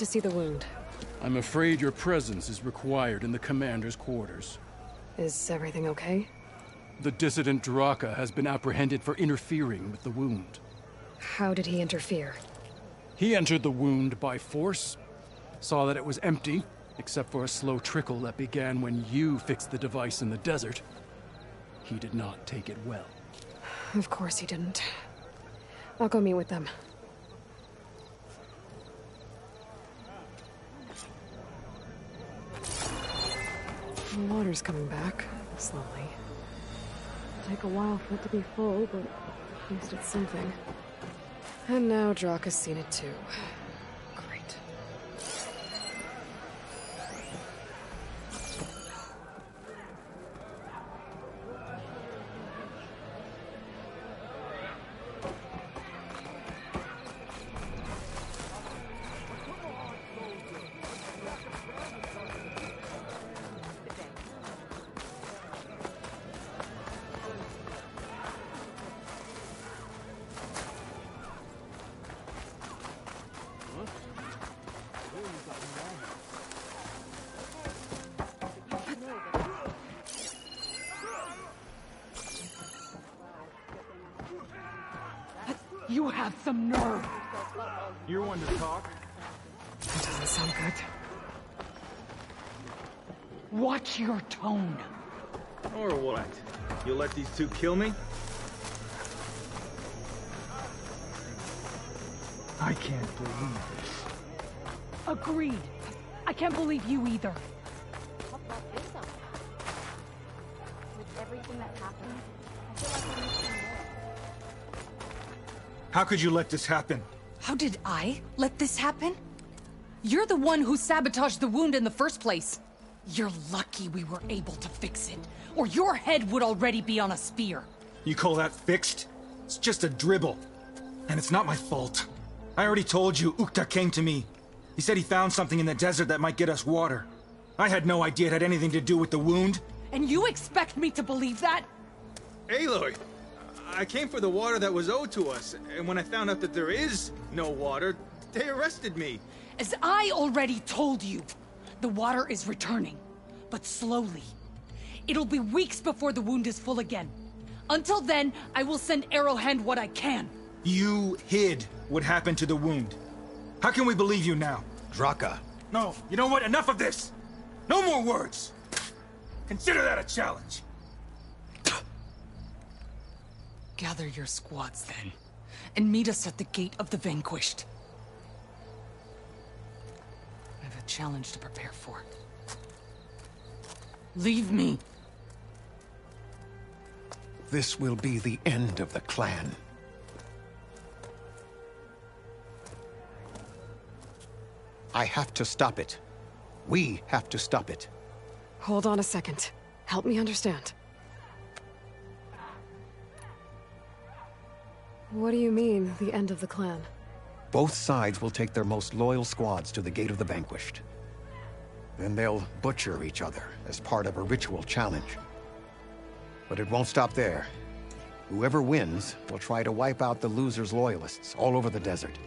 to see the wound. I'm afraid your presence is required in the commander's quarters. Is everything okay? The dissident Draka has been apprehended for interfering with the wound. How did he interfere? He entered the wound by force, saw that it was empty, except for a slow trickle that began when you fixed the device in the desert. He did not take it well. Of course he didn't. I'll go meet with them. The water's coming back, slowly. It'll take a while for it to be full, but at least it's something. And now Draka's seen it too. Great. You have some nerve. You're one to talk. That doesn't sound good. Watch your tone. Or what? You'll let these two kill me? I can't believe this. Agreed. I can't believe you either. What about yourself? With everything that happened, I feel like I'm missing more. How could you let this happen? How did I let this happen? You're the one who sabotaged the wound in the first place. You're lucky we were able to fix it, or your head would already be on a spear. You call that fixed? It's just a dribble. And it's not my fault. I already told you, Ukta came to me. He said he found something in the desert that might get us water. I had no idea it had anything to do with the wound. And you expect me to believe that? Aloy, I came for the water that was owed to us, and when I found out that there is no water, they arrested me. As I already told you, the water is returning, but slowly. It'll be weeks before the wound is full again. Until then, I will send Arrowhand what I can. You hid what happened to the wound. How can we believe you now? Draka. No, you know what? Enough of this! No more words! Consider that a challenge. Gather your squads then, and meet us at the Gate of the Vanquished. I have a challenge to prepare for. Leave me. This will be the end of the clan. I have to stop it. We have to stop it. Hold on a second. Help me understand. What do you mean, the end of the clan? Both sides will take their most loyal squads to the Gate of the Vanquished. Then they'll butcher each other as part of a ritual challenge. But it won't stop there. Whoever wins will try to wipe out the loser's loyalists all over the desert.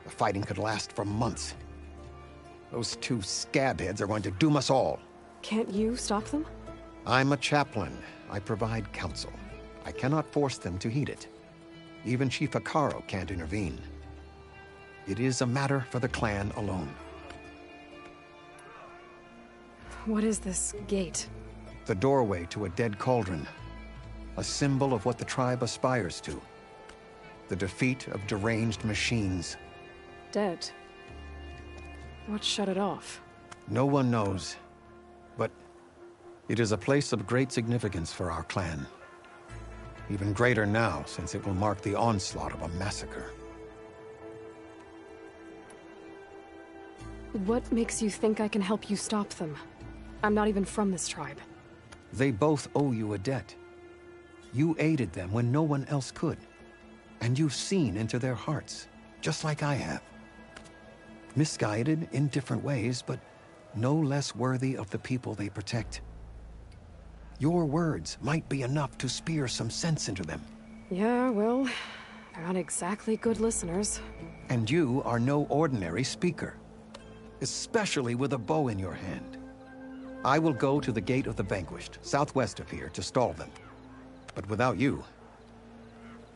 The fighting could last for months. Those two scabheads are going to doom us all. Can't you stop them? I'm a chaplain. I provide counsel. I cannot force them to heed it. Even Chief Hikaru can't intervene. It is a matter for the clan alone. What is this gate? The doorway to a dead cauldron. A symbol of what the tribe aspires to. The defeat of deranged machines. Dead. What shut it off? No one knows. But it is a place of great significance for our clan. Even greater now, since it will mark the onslaught of a massacre. What makes you think I can help you stop them? I'm not even from this tribe. They both owe you a debt. You aided them when no one else could. And you've seen into their hearts, just like I have. Misguided in different ways, but no less worthy of the people they protect. Your words might be enough to spear some sense into them. Yeah, well, They're not exactly good listeners. And you are no ordinary speaker, especially with a bow in your hand. I will go to the Gate of the Vanquished, southwest of here, to stall them. But without you,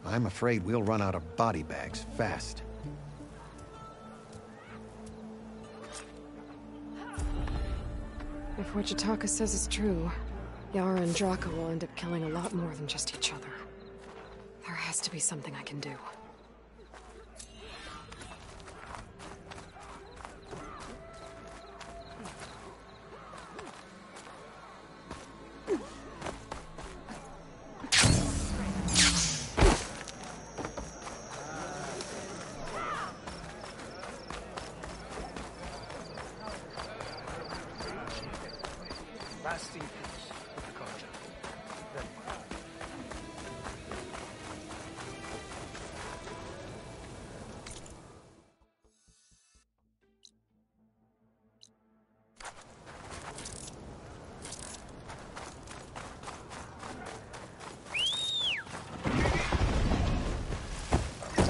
I'm afraid we'll run out of body bags fast. If what Jataka says is true, Yara and Draka will end up killing a lot more than just each other. There has to be something I can do.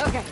Okay.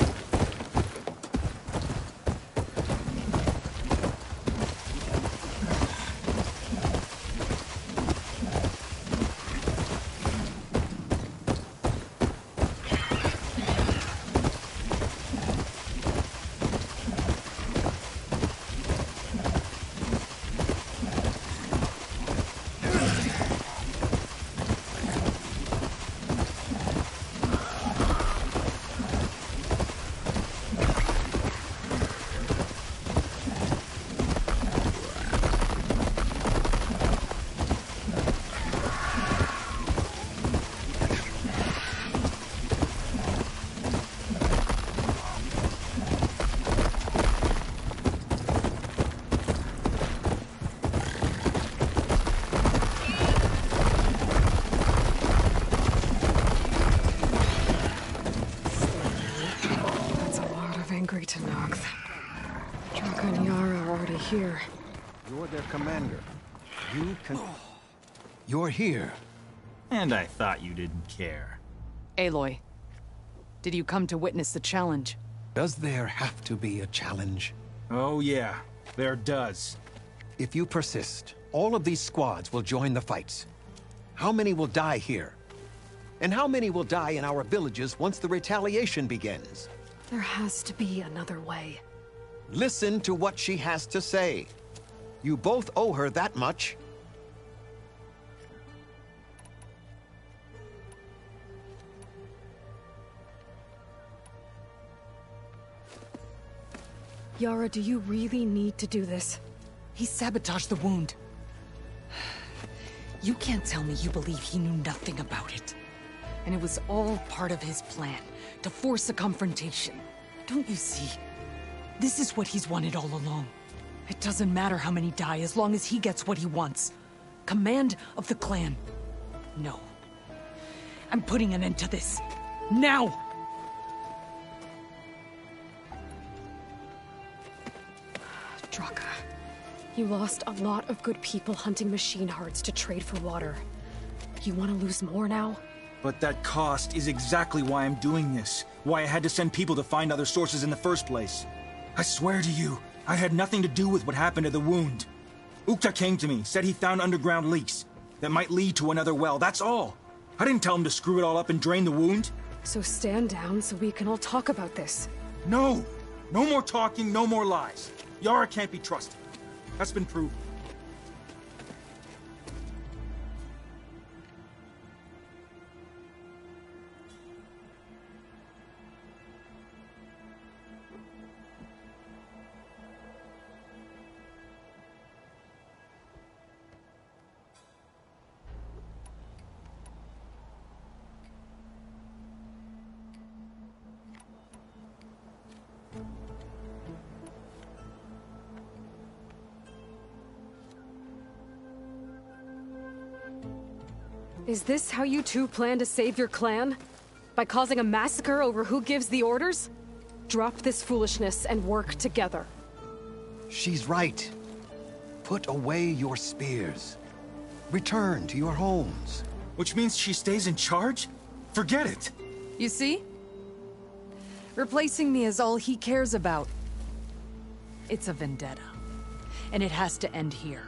Draka and Yara are already here. You're their commander. You can... You're here. And I thought you didn't care. Aloy, did you come to witness the challenge? Does there have to be a challenge? Oh yeah, there does. If you persist, all of these squads will join the fights. How many will die here? And how many will die in our villages once the retaliation begins? There has to be another way. Listen to what she has to say. You both owe her that much. Yara, do you really need to do this? He sabotaged the wound. You can't tell me you believe he knew nothing about it. And it was all part of his plan, to force a confrontation. Don't you see? This is what he's wanted all along. It doesn't matter how many die as long as he gets what he wants. Command of the clan. No. I'm putting an end to this. Now! Draka, you lost a lot of good people hunting machine hearts to trade for water. You want to lose more now? But that cost is exactly why I'm doing this. Why I had to send people to find other sources in the first place. I swear to you, I had nothing to do with what happened to the wound. Ukta came to me, said he found underground leaks that might lead to another well, that's all. I didn't tell him to screw it all up and drain the wound. So stand down so we can all talk about this. No! No more talking, no more lies. Yara can't be trusted. That's been proven. Is this how you two plan to save your clan? By causing a massacre over who gives the orders? Drop this foolishness and work together. She's right. Put away your spears. Return to your homes. Which means she stays in charge? Forget it. You see? Replacing me is all he cares about. It's a vendetta. And it has to end here.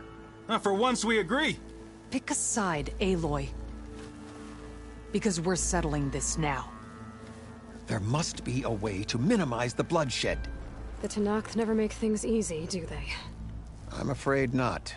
For once we agree. Pick a side, Aloy. Because we're settling this now. There must be a way to minimize the bloodshed. The Tenakth never make things easy, do they? I'm afraid not.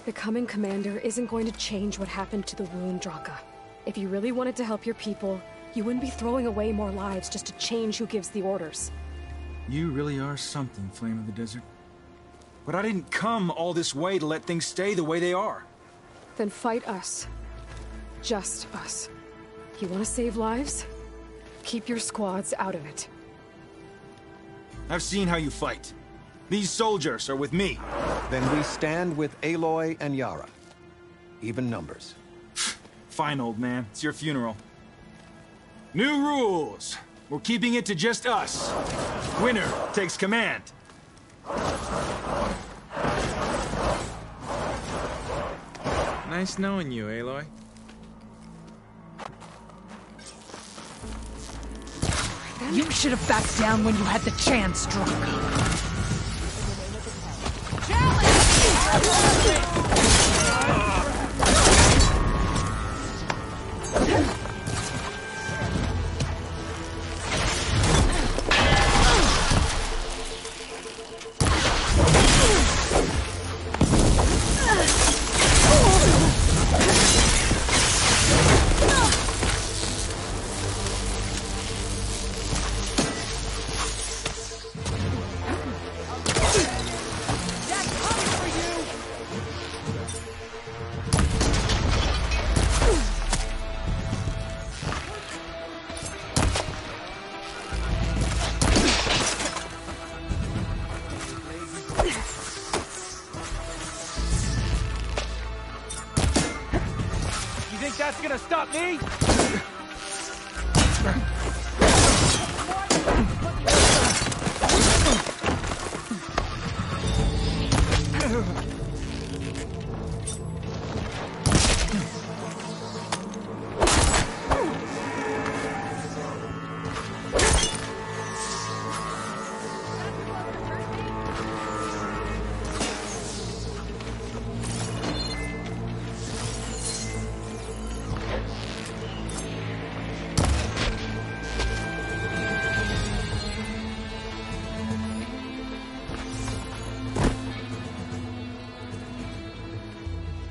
Becoming commander isn't going to change what happened to the wound, Draka. If you really wanted to help your people, you wouldn't be throwing away more lives just to change who gives the orders. You really are something, Flame of the Desert. But I didn't come all this way to let things stay the way they are. Then fight us. Just us. You want to save lives? Keep your squads out of it. I've seen how you fight. These soldiers are with me. Then we stand with Aloy and Yara. Even numbers. Fine, old man. It's your funeral. New rules. We're keeping it to just us. Winner takes command. Nice knowing you, Aloy. You should have backed down when you had the chance, Draka. That's gonna stop me?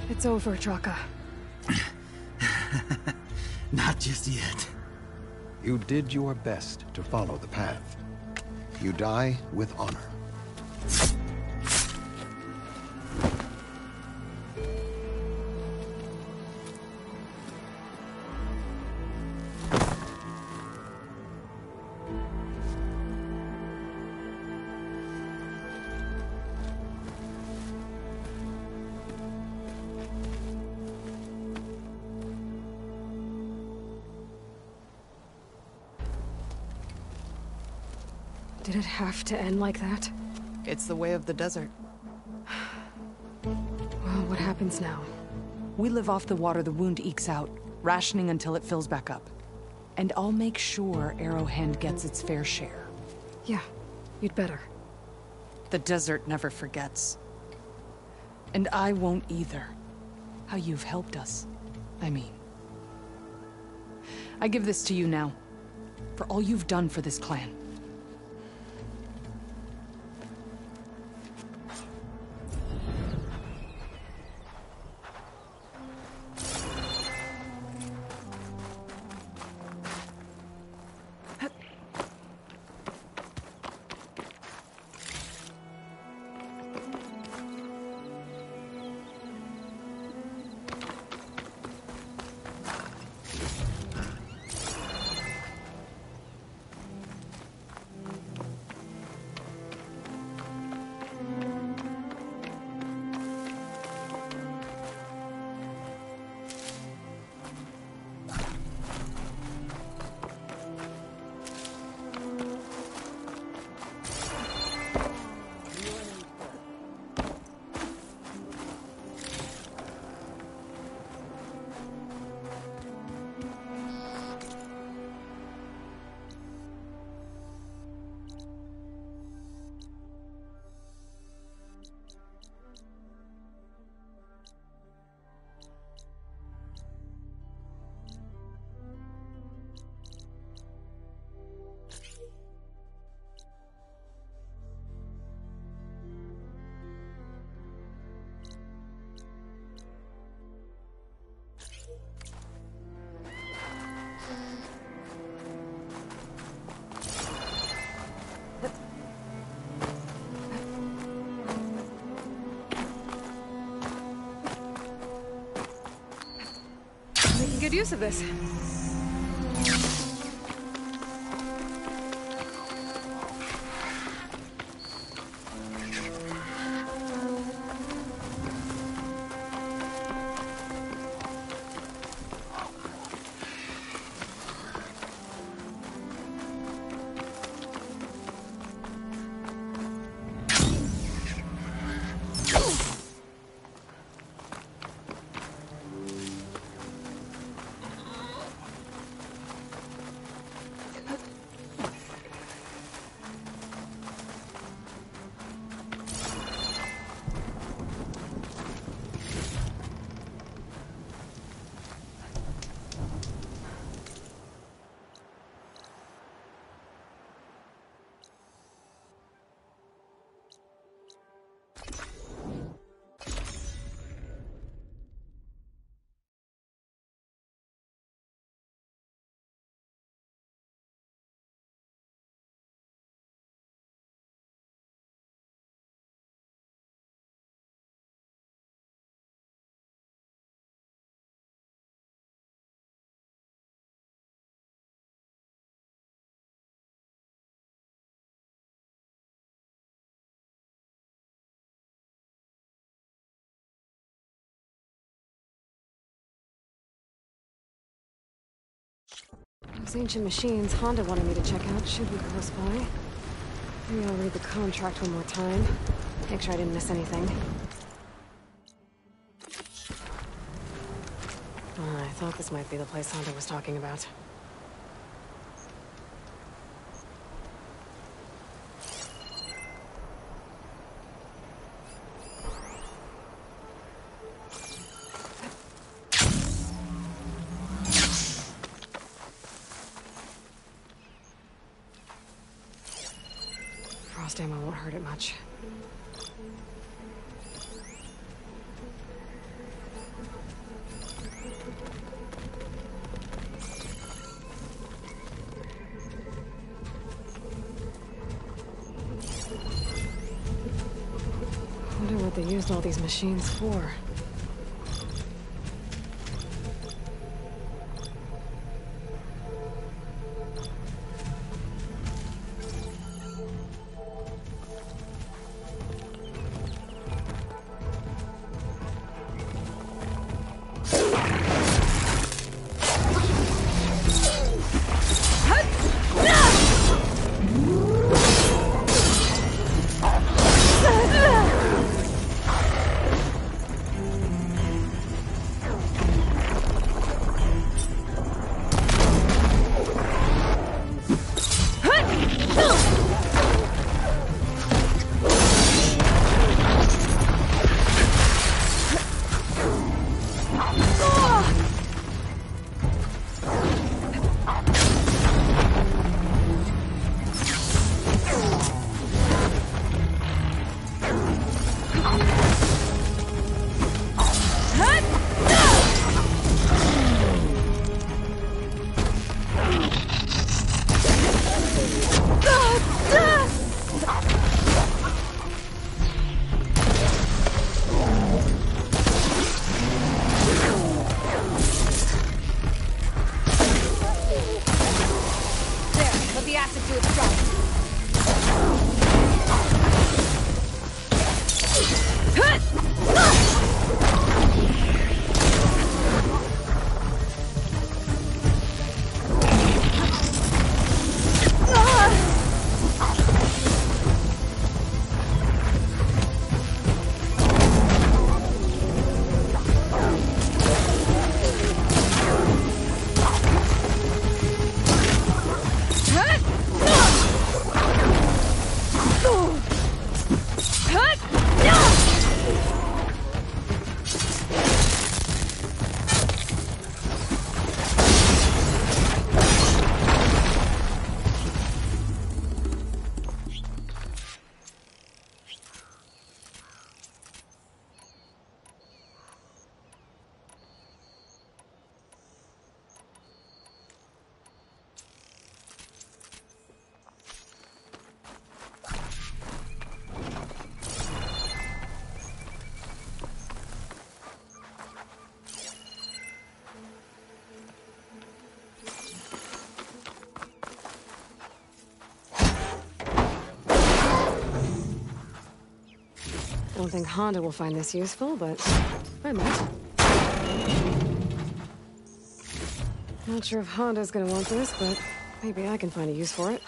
It's over, Draka. Not just yet. You did your best to follow the path. You die with honor. Did it have to end like that? It's the way of the desert. Well, what happens now? We live off the water the wound ekes out, rationing until it fills back up. And I'll make sure Arrowhand gets its fair share. Yeah, you'd better. The desert never forgets. And I won't either. How you've helped us, I mean. I give this to you now, for all you've done for this clan. Making good use of this. Those ancient machines Honda wanted me to check out should be close by. Maybe I'll read the contract one more time. Make sure I didn't miss anything. I thought this might be the place Honda was talking about. Frost ammo won't hurt it much. Wonder what they used all these machines for. the acid to extract. I don't think Honda will find this useful, but I might. Not sure if Honda's gonna want this, but maybe I can find a use for it.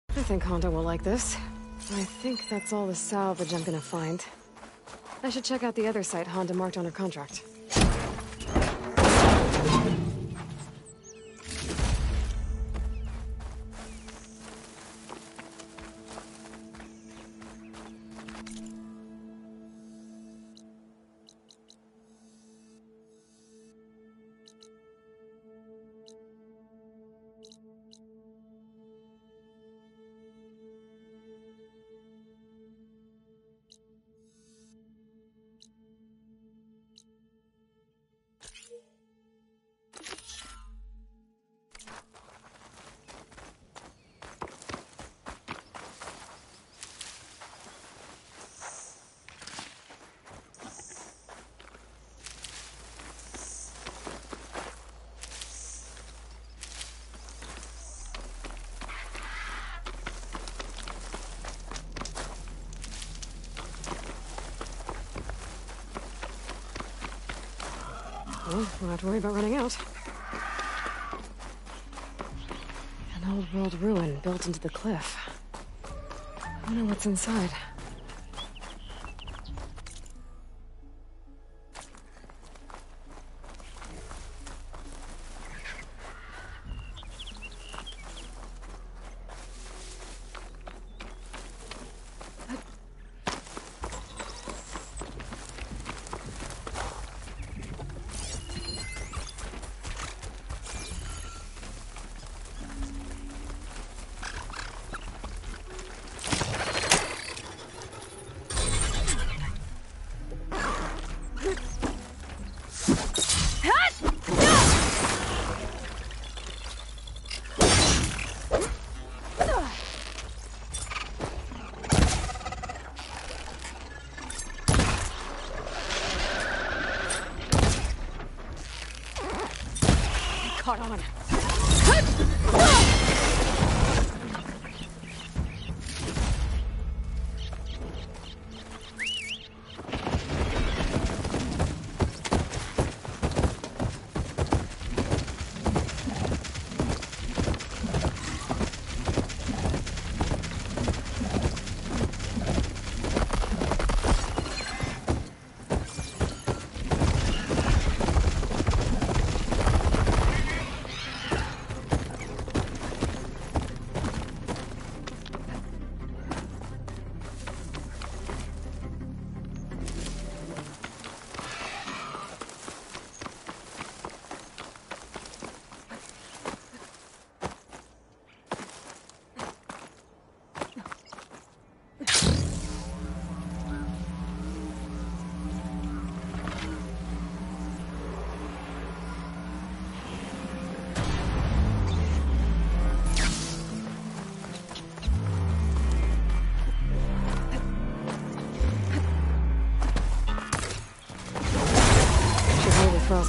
I think Honda will like this. I think that's all the salvage I'm gonna find. I should check out the other site Honda marked on her contract. Well, won't have to worry about running out. An old world ruin built into the cliff. I wonder what's inside. Caught on.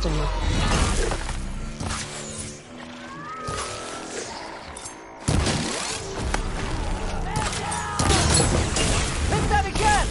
burst ammo. Hit that again!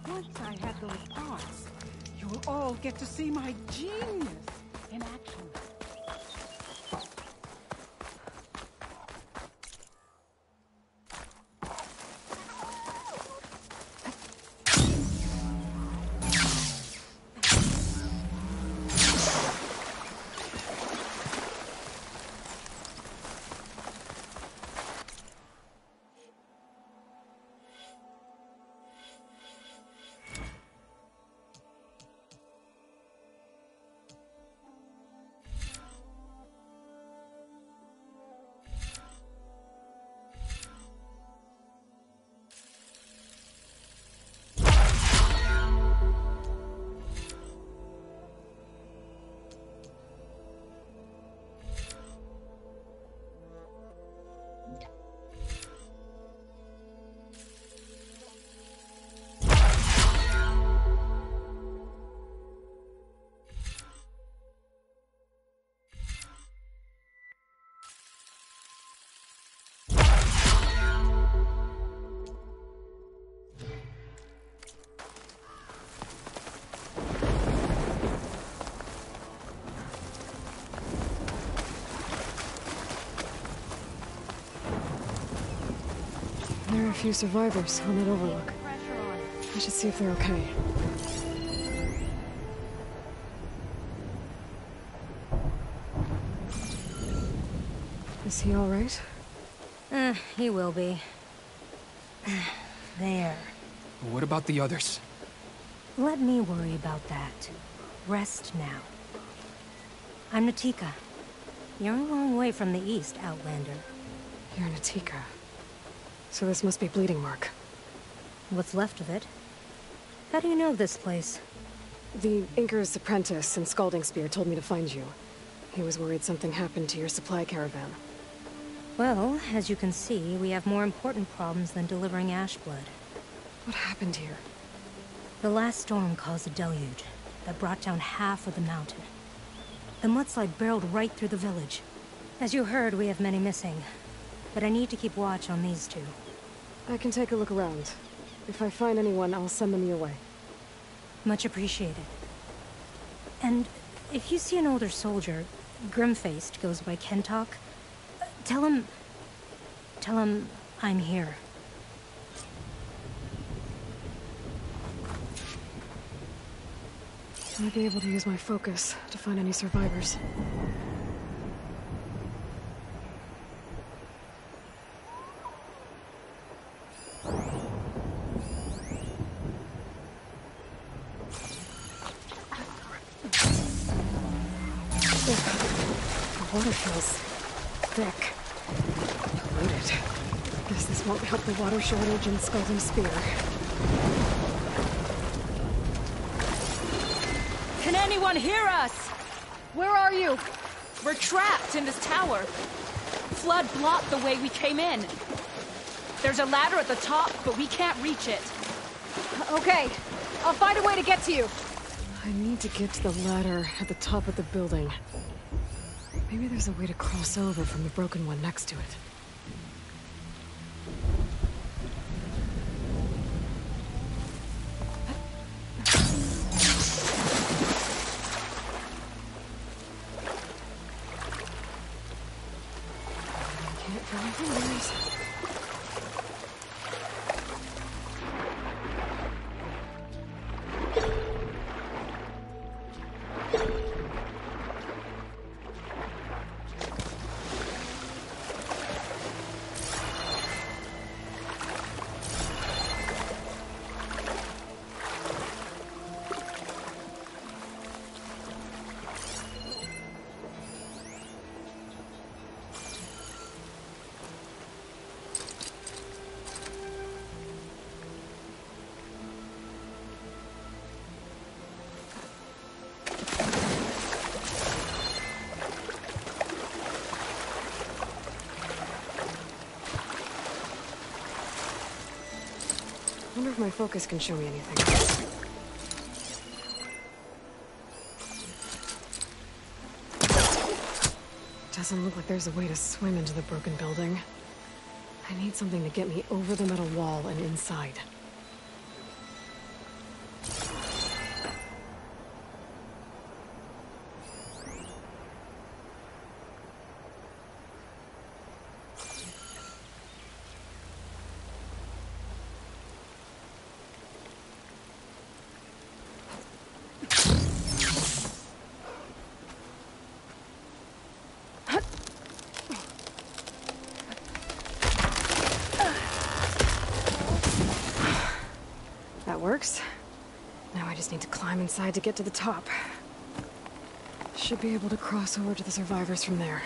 Once I had those parts, you'll all get to see my genius in action. There are a few survivors on that overlook. I should see if they're okay. Is he all right? He will be. There. What about the others? Let me worry about that. Rest now. I'm Natika. You're a long way from the east, Outlander. You're Natika. So this must be Bleeding Mark. What's left of it? How do you know this place? The Inker's apprentice in Scalding Spear told me to find you. He was worried something happened to your supply caravan. Well, as you can see, we have more important problems than delivering ash blood. What happened here? The last storm caused a deluge that brought down half of the mountain. The mudslide barreled right through the village. As you heard, we have many missing. But I need to keep watch on these two. I can take a look around. If I find anyone, I'll send them your way. Much appreciated. And if you see an older soldier, grim-faced, goes by Kentok, tell him I'm here. Might be able to use my focus to find any survivors. The water feels thick. Polluted. Guess this won't help the water shortage in Scalding Spear. Can anyone hear us? Where are you? We're trapped in this tower. Flood blocked the way we came in. There's a ladder at the top, but we can't reach it. Okay, I'll find a way to get to you. I need to get to the ladder at the top of the building. Maybe there's a way to cross over from the broken one next to it. Wonder if my focus can show me anything. Doesn't look like there's a way to swim into the broken building. I need something to get me over the metal wall and inside. Works. Now I just need to climb inside to get to the top. Should be able to cross over to the survivors from there.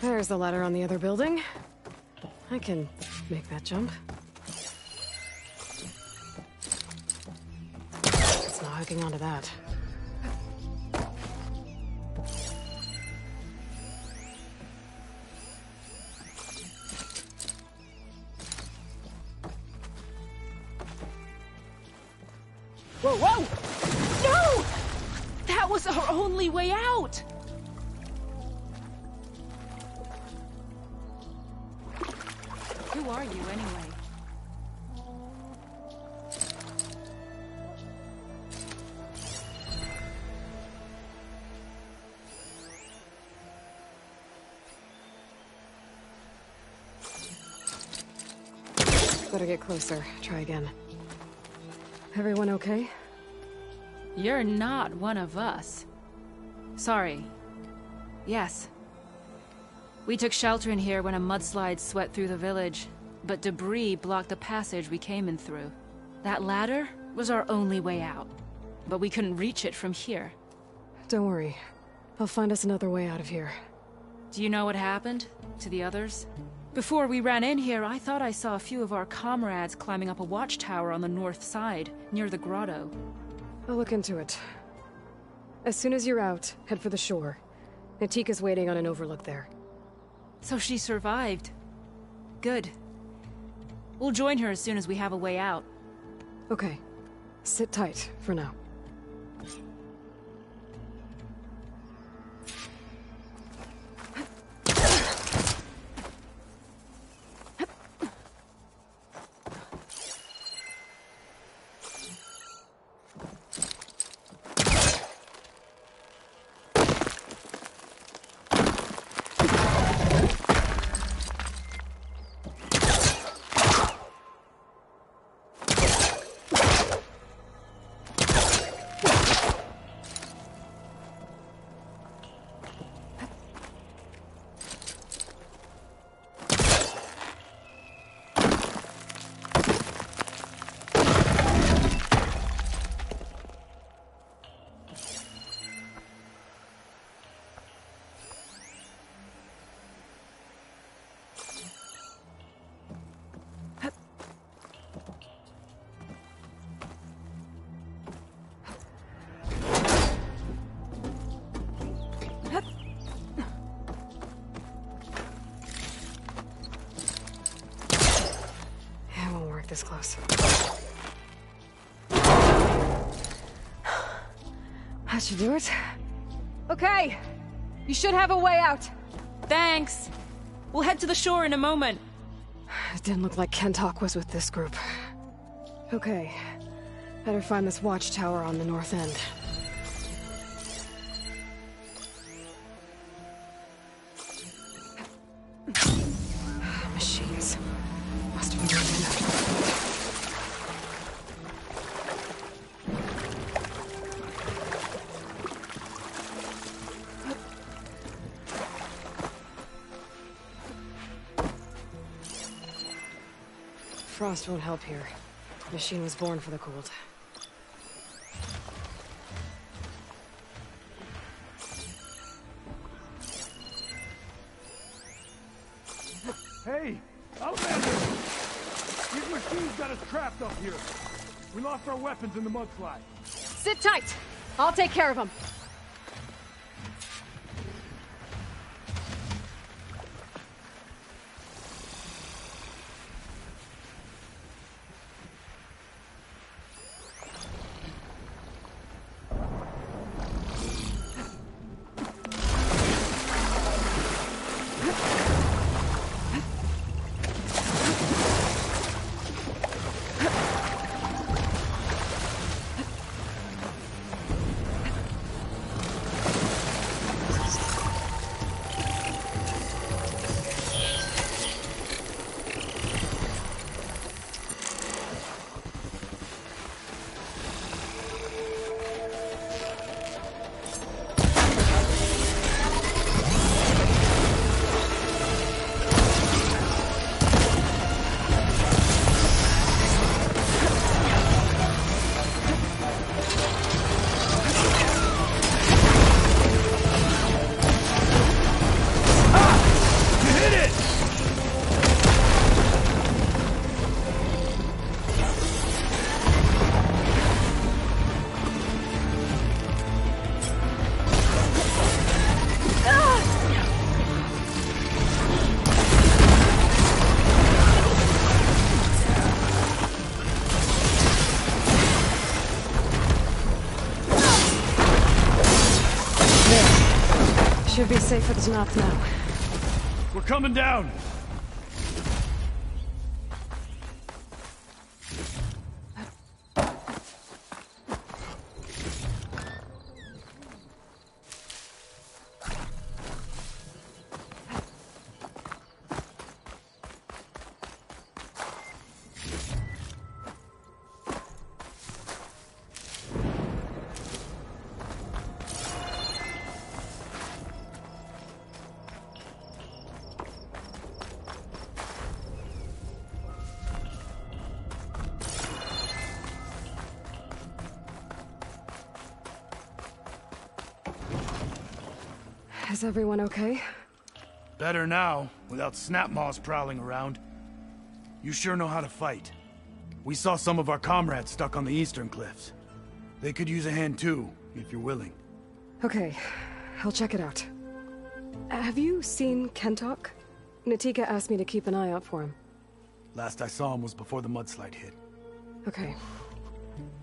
There's the ladder on the other building. I can make that jump. It's not hooking onto that. Whoa, whoa! No! That was our only way out! Who are you, anyway? Better get closer. Try again. Everyone okay? You're not one of us. Sorry. Yes. We took shelter in here when a mudslide swept through the village, but debris blocked the passage we came in through. That ladder was our only way out, but we couldn't reach it from here. Don't worry. I'll find us another way out of here. Do you know what happened to the others? Before we ran in here, I thought I saw a few of our comrades climbing up a watchtower on the north side, near the grotto. I'll look into it. As soon as you're out, head for the shore. Natika's waiting on an overlook there. So she survived. Good. We'll join her as soon as we have a way out. Okay. Sit tight for now. this close. That should do it. Okay, you should have a way out. Thanks. We'll head to the shore in a moment. It didn't look like Kentok was with this group. Okay, better find this watchtower on the north end. Machines. Must have been working after the fight. Frost won't help here. The machine was born for the cold. Hey! Outlander! These machines got us trapped up here. We lost our weapons in the mudslide. Sit tight! I'll take care of them. Should be safe at the top now. We're coming down! Is everyone okay? Better now, without snapmaws prowling around. You sure know how to fight. We saw some of our comrades stuck on the eastern cliffs. They could use a hand too, if you're willing. Okay, I'll check it out. Have you seen Kentok? Natika asked me to keep an eye out for him. Last I saw him was before the mudslide hit. Okay.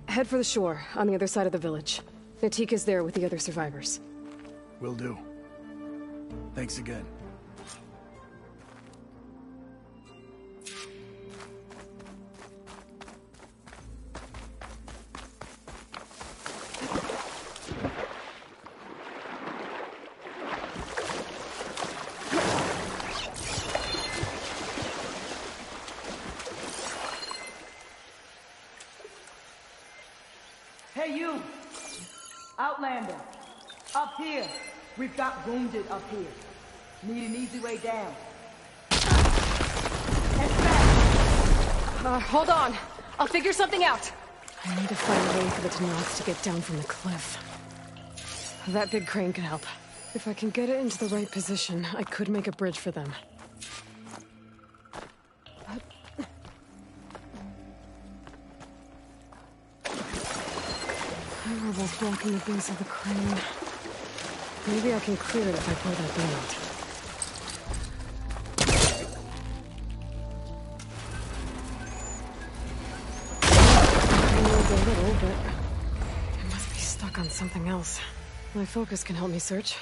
Head for the shore, on the other side of the village. Natika's there with the other survivors. Will do. Thanks again. Hey you! Outlander! Up here! We've got wounded up here. Need an easy way down. Hold on. I'll figure something out. I need to find a way for the Denots to get down from the cliff. That big crane can help. If I can get it into the right position, I could make a bridge for them. Fireballs blocking the base of the crane. Maybe I can clear it if I pull that thing out. little, but it must be stuck on something else. My focus can help me search.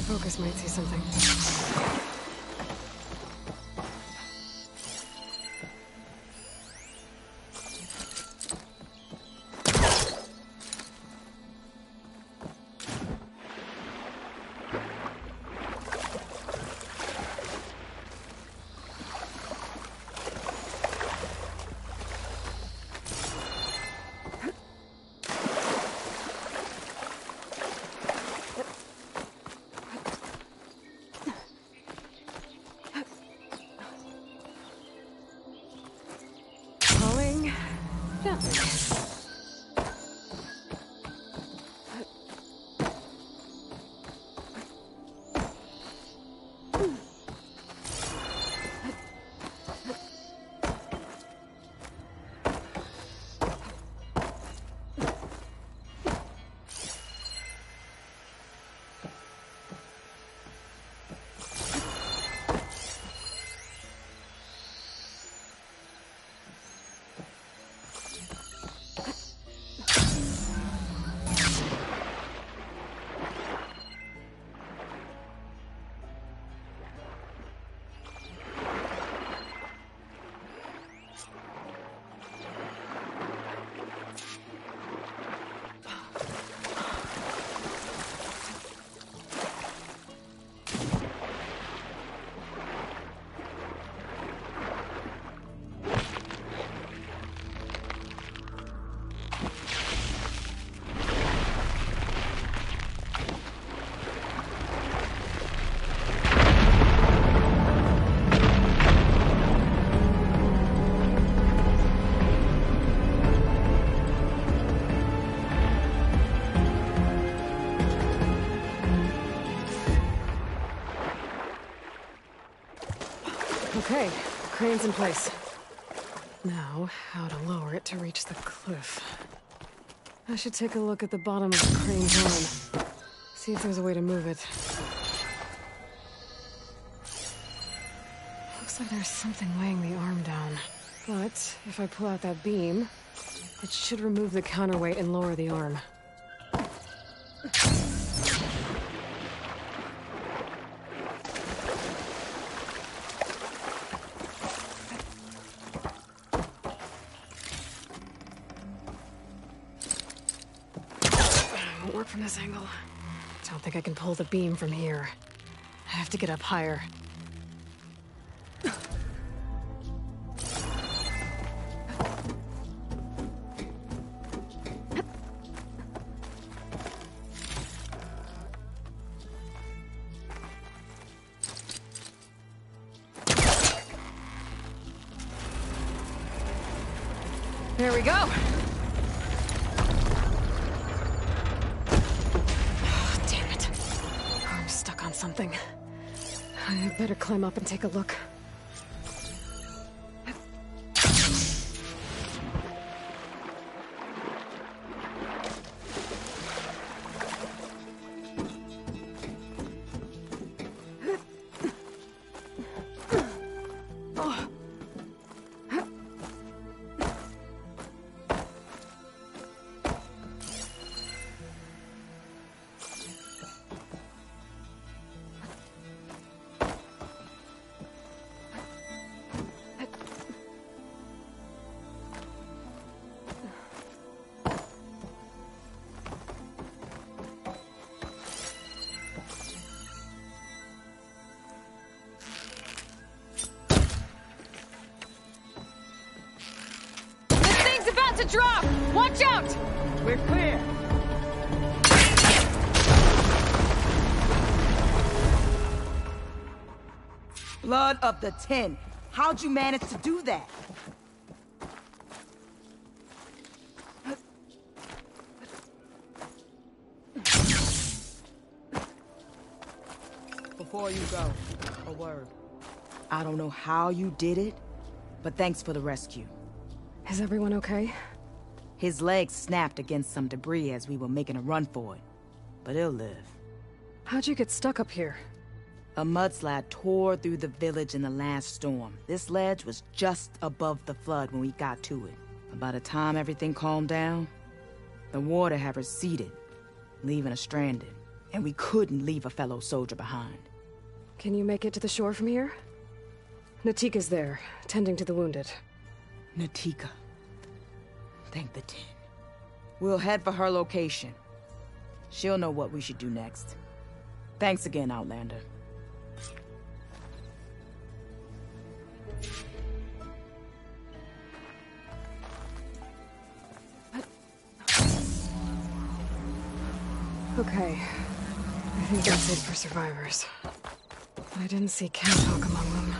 Focus might see something. Okay, crane's in place. Now, how to lower it to reach the cliff. I should take a look at the bottom of the crane's arm. See if there's a way to move it. Looks like there's something weighing the arm down. But if I pull out that beam, it should remove the counterweight and lower the arm. Won't work from this angle. Don't think I can pull the beam from here. I have to get up higher. There we go. Oh, damn it. I'm stuck on something. I better climb up and take a look. to drop! Watch out! We're clear. Blood of the 10. How'd you manage to do that? Before you go, a word. I don't know how you did it, but thanks for the rescue. Is everyone okay? His legs snapped against some debris as we were making a run for it, but he'll live. How'd you get stuck up here? A mudslide tore through the village in the last storm. This ledge was just above the flood when we got to it. But by the time everything calmed down, the water had receded, leaving us stranded. And we couldn't leave a fellow soldier behind. Can you make it to the shore from here? Natika's there, tending to the wounded. Natika. Thank the 10. We'll head for her location. She'll know what we should do next. Thanks again, Outlander. Okay. I think that's it for survivors. But I didn't see Kantok among them.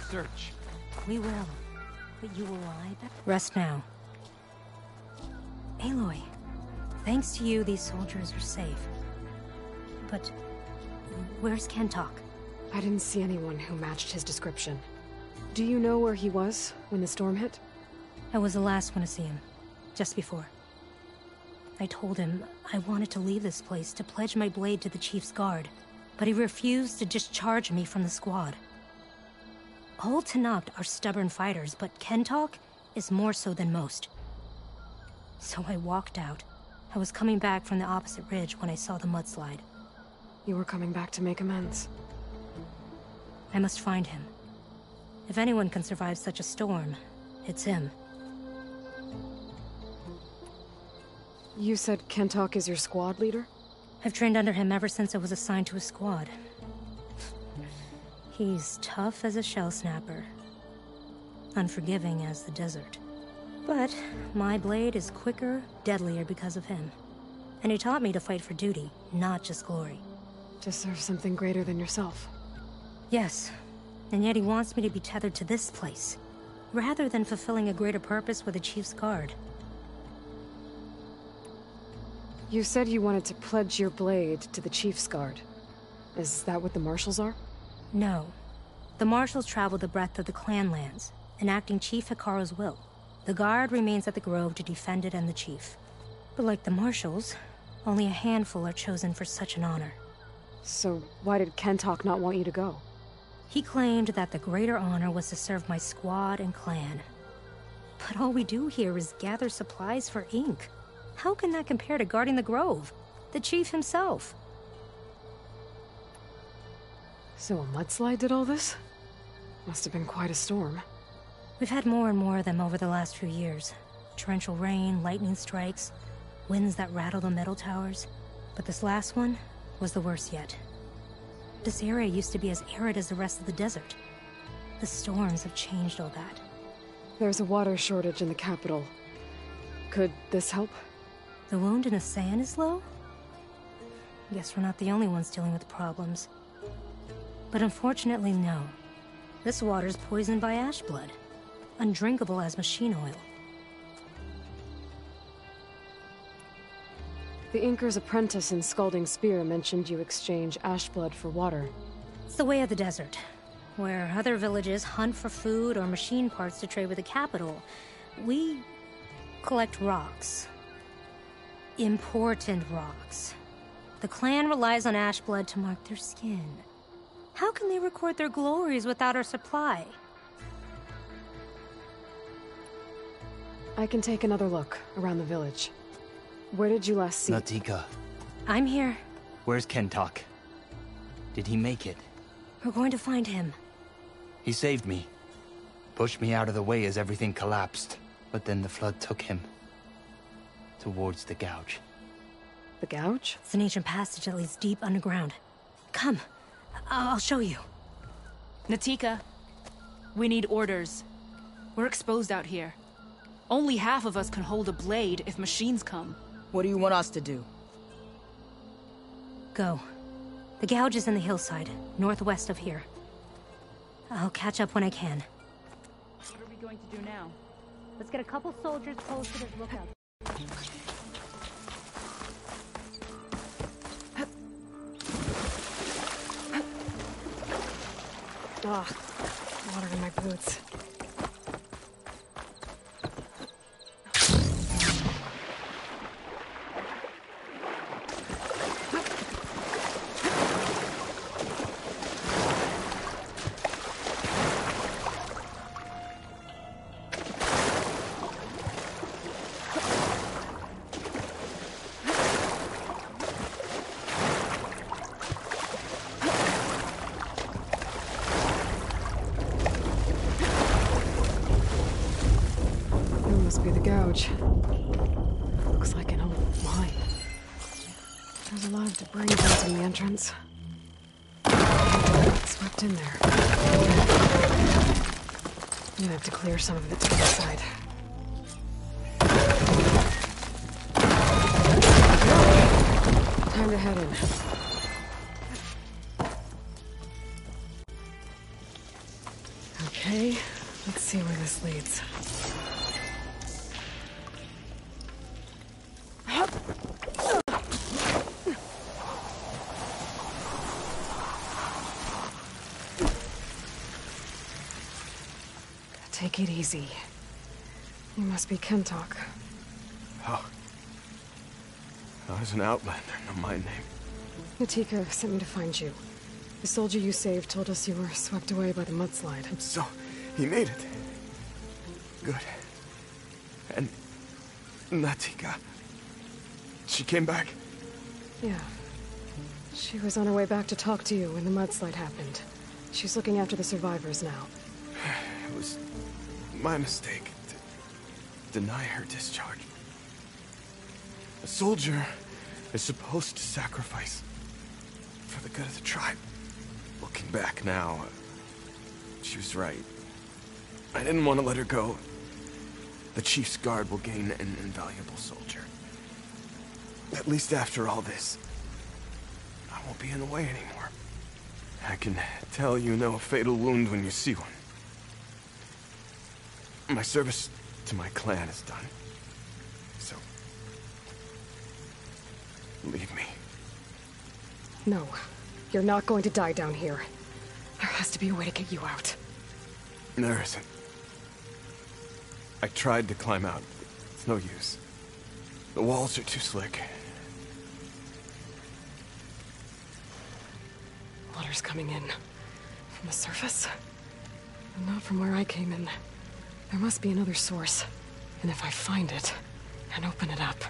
Search. We will. But you will lie back. Rest now. Aloy, thanks to you, these soldiers are safe. But where's Kantok? I didn't see anyone who matched his description. Do you know where he was when the storm hit? I was the last one to see him. Just before. I told him I wanted to leave this place to pledge my blade to the Chief's guard, but he refused to discharge me from the squad. All Tanapt are stubborn fighters, but Kantok is more so than most. So I walked out. I was coming back from the opposite ridge when I saw the mudslide. You were coming back to make amends. I must find him. If anyone can survive such a storm, it's him. You said Kantok is your squad leader? I've trained under him ever since I was assigned to a squad. He's tough as a shell snapper, unforgiving as the desert. But my blade is quicker, deadlier because of him. And he taught me to fight for duty, not just glory. To serve something greater than yourself. Yes, and yet he wants me to be tethered to this place, rather than fulfilling a greater purpose with the Chief's guard. You said you wanted to pledge your blade to the Chief's guard. Is that what the Marshals are? No. The Marshals travel the breadth of the clan lands, enacting Chief Hikaru's will. The guard remains at the Grove to defend it and the Chief. But like the Marshals, only a handful are chosen for such an honor. So why did Kantok not want you to go? He claimed that the greater honor was to serve my squad and clan. But all we do here is gather supplies for ink. How can that compare to guarding the Grove? The Chief himself. So a mudslide did all this? Must have been quite a storm. We've had more and more of them over the last few years. Torrential rain, lightning strikes, winds that rattle the metal towers. But this last one was the worst yet. This area used to be as arid as the rest of the desert. The storms have changed all that. There's a water shortage in the capital. Could this help? The wound in the sand is low? Guess we're not the only ones dealing with problems. But unfortunately, no. This water's poisoned by ash blood. Undrinkable as machine oil. The Inker's apprentice in Scalding Spear mentioned you exchange ash blood for water. It's the way of the desert, where other villages hunt for food or machine parts to trade with the capital. We collect rocks. Important rocks. The clan relies on ash blood to mark their skin. How can they record their glories without our supply? I can take another look around the village. Where did you last see? Natika. I'm here. Where's Kentok? Did he make it? We're going to find him. He saved me. Pushed me out of the way as everything collapsed. But then the flood took him. Towards the gouge. The gouge? It's an ancient passage that leads deep underground. Come. I'll show you. Natika, we need orders. We're exposed out here. Only half of us can hold a blade if machines come. What do you want us to do? Go. The gouge is in the hillside, northwest of here. I'll catch up when I can. What are we going to do now? Let's get a couple soldiers posted as lookouts. Ah, water in my boots. Looks like an old mine. There's a lot of debris blocking the entrance. It's swept in there. I'm gonna have to clear some of it to the side. Time to head in. Okay, let's see where this leads. Take it easy. You must be Kentok. Oh. I was an outlander, no my name. Natika sent me to find you. The soldier you saved told us you were swept away by the mudslide. So, he made it. Good. And Natika, she came back? Yeah. She was on her way back to talk to you when the mudslide happened. She's looking after the survivors now. It was my mistake to deny her discharge. A soldier is supposed to sacrifice for the good of the tribe. Looking back now, she was right. I didn't want to let her go. The chief's guard will gain an invaluable soldier. At least after all this, I won't be in the way anymore. I can tell you know a fatal wound when you see one. My service to my clan is done. So, leave me. No, you're not going to die down here. There has to be a way to get you out. There isn't. I tried to climb out. It's no use. The walls are too slick. Water's coming in. From the surface? But not from where I came in. There must be another source. And if I find it, and open it up...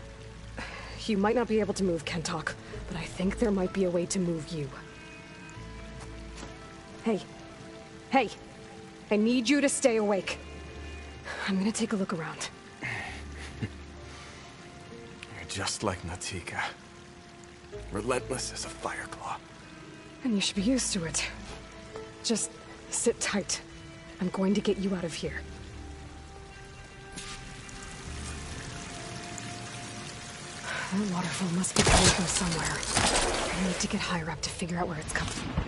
You might not be able to move, Kentok, but I think there might be a way to move you. Hey. Hey! I need you to stay awake. I'm gonna take a look around. You're just like Natika. Relentless as a fireclaw. And you should be used to it. Just sit tight. I'm going to get you out of here. That waterfall must be coming from somewhere. I need to get higher up to figure out where it's coming from.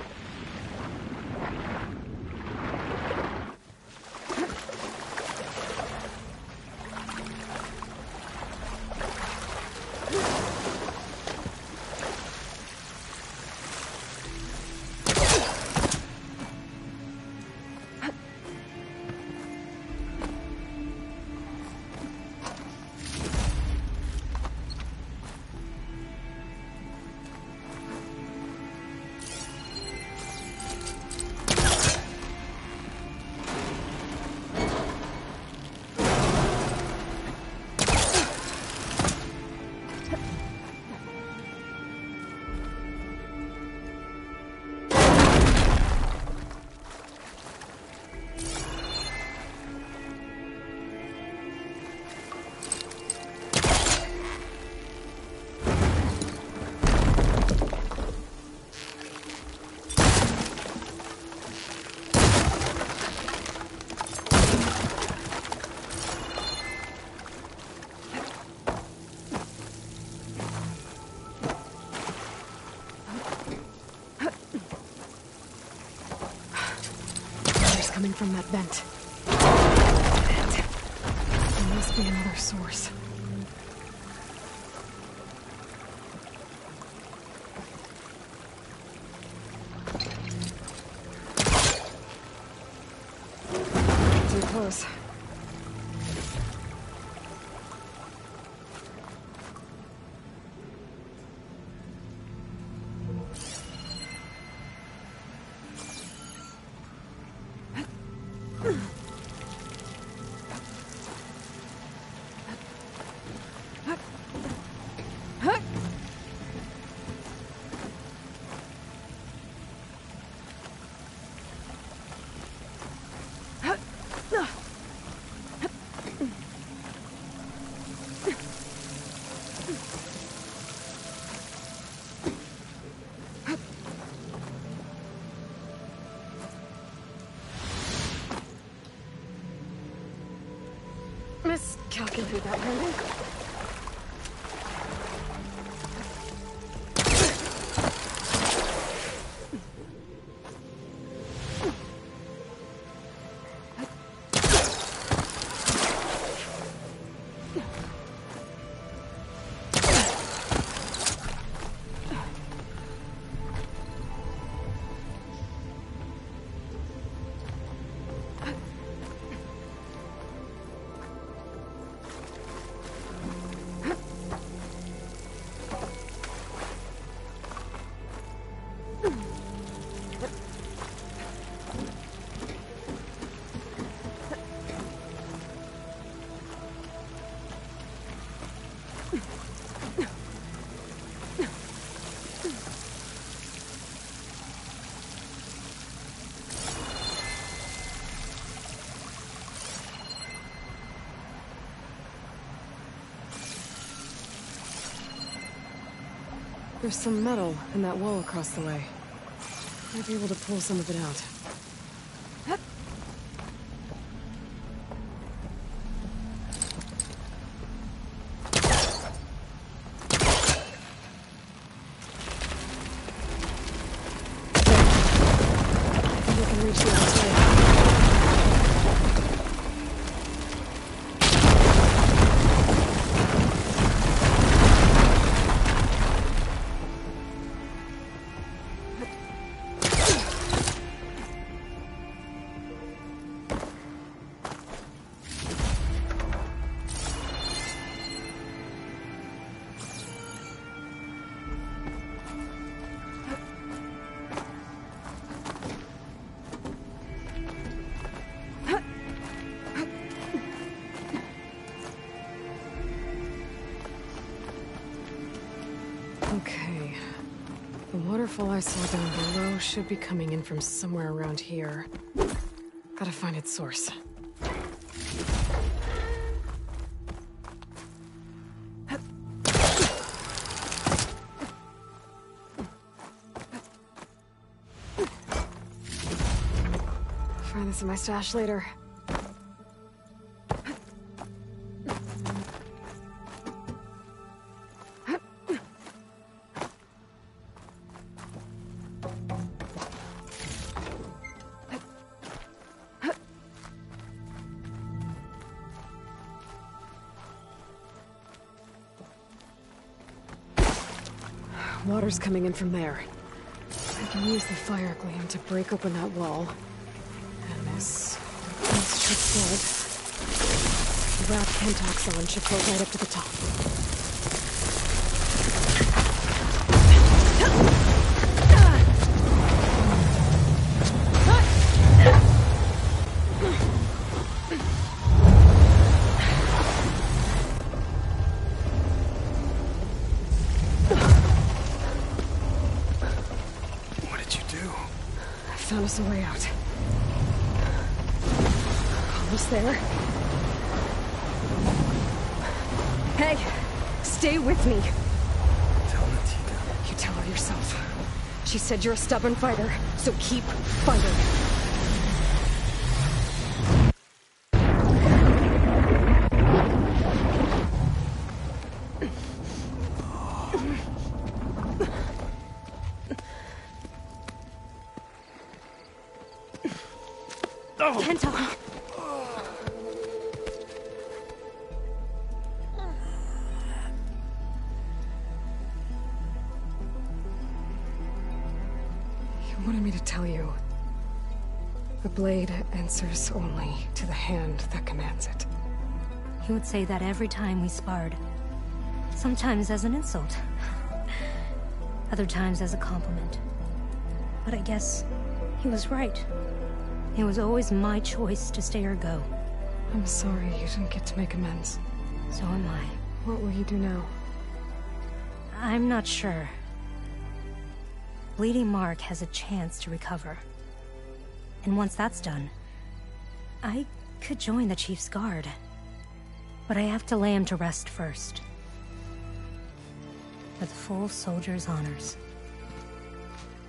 coming from that vent. There must be another source. Too close. Miscalculated that landing. There's some metal in that wall across the way. Might be able to pull some of it out. I think we can reach the other side. Okay. The waterfall I saw down below should be coming in from somewhere around here. Gotta find its source. Find this in my stash later. Water's coming in from there. I can use the fire gleam to break open that wall. And this should flood. The wrap Pentox on should float right up to the top. Found us a way out. Almost there. Hey, stay with me. Tell Natita. You tell her yourself. She said you're a stubborn fighter, so keep fighting. Kento. You wanted me to tell you. The blade answers only to the hand that commands it. He would say that every time we sparred. Sometimes as an insult. Other times as a compliment. But I guess he was right. It was always my choice to stay or go. I'm sorry you didn't get to make amends. So am I. What will you do now? I'm not sure. Bleeding Mark has a chance to recover. And once that's done, I could join the Chief's Guard. But I have to lay him to rest first. With full soldier's honors.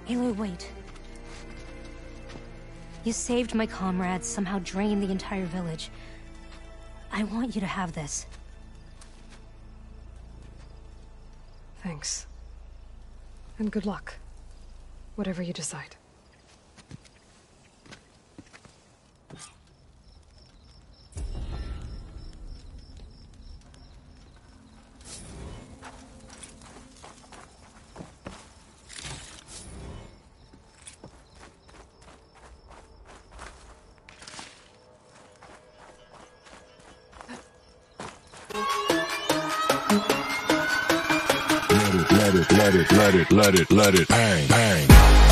Aloy, wait. You saved my comrades, somehow drained the entire village. I want you to have this. Thanks. And good luck. Whatever you decide. Let it bang, bang.